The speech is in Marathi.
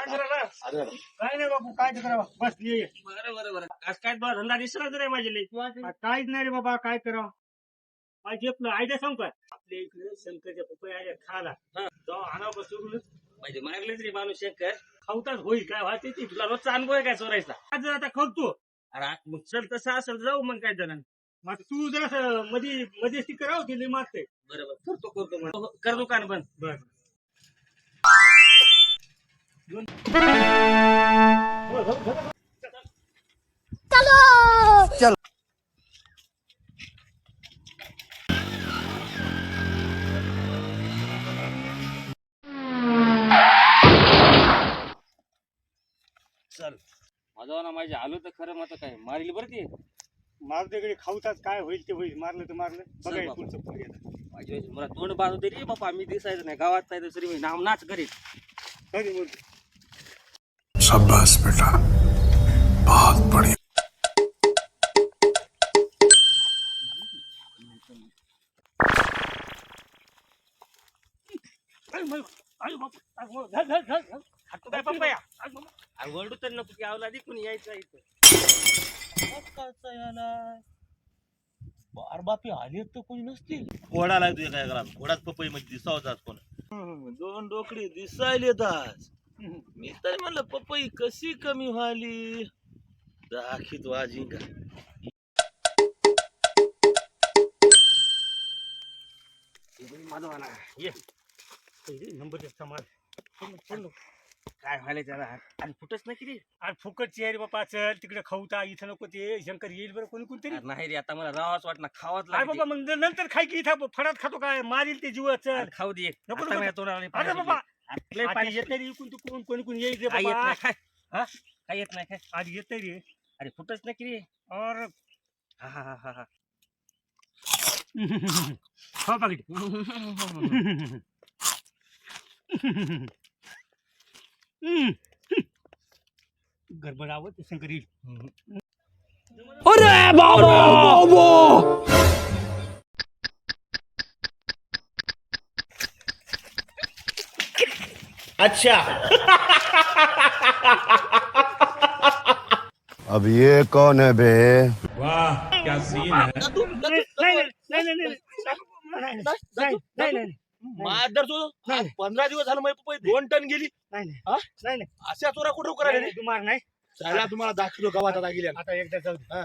काय नाही बाबू काय करावं बस ये बरं आज काय धंदा दिसला रे माझे काहीच नाही रे बाबा काय करावं माझी आपलं आयडिया सांग काय आपल्या इकडे शंकरच्या पपई आल्या खाला जाऊ आणावं बसून म्हणजे मागलेच रे माणूस शंकर. खावताच होईल काय व्हायचं ते तुला रोजचा अनुभव आहे काय चोरायचा? आज आता खावतो अरे मग चल तसं असेल जाऊ मग काय जण. मग तू जरा मध्ये स्टिकर राहू दिली मागते बरोबर करतो मग. कर दुकान बंद. बर चल माझा ना माझे आलो तर खरं मग काय मारली बरं ती. माझ्याकडे खाऊताच काय होईल ते होईल मारलं तर मारलं बघा बाबा. पुढचं पुढे गेलं. माझी मला तोंड बाजू दे रे बापा. मी दिसायचं नाही गावात नाही तरी मी नाम नाच करीत. कधी बोलतो शाबाश बेटा बहुत बढ़िया. खातो काय पप्पाया? अरे ओरडू तर नको की आवला कोणी यायचं इथं. बार बापी आले तर कोणी नसतील. घोडा लागतोय काय घरात घोडाच पपई मध्ये दिसावतात कोण. दोन डोकडी दिसायलेत आज. मी तर म्हणलं पपई कशी कमी व्हाली. दाखीत वाजिंगा माझा ये नंबर समाज काय व्हायला त्याला आणि फुटच नाही किती. आणि फुकटची आहे रे बापा चल तिकडे खाऊता इथं नको ते शंकर येईल बरं कोणी कोणतरी नाही रे आता मला राहावंच वाटणार खावाच अरे बाबा लागते. मग नंतर खाय की इथं फडात खातो काय मारील ते जीव चल अरे खाऊ दे. नको, आता नको. माझ्या तोंडाला अरे पाणी बाबा सुटलंय. लय पाणी येते रे इकडून तिकडून कोणी कोणी येईल रे काय येत बाबा नाही काय. हा? काय येत नाही काय. आज येते रे अरे फुटच नाही किती. और हा हा हा हा खा पाकिट गडबडावं ते शंकर येईल अब ये कौन है बे. मादर तू 15 दिवस झालं माझी पपई 2 टन गेली. नाही अशा चोरा कुठं करायला तुम्हाला नाही तुम्हाला दाखवतो गावात आता गेल्या. आता एकदा जाऊ दे.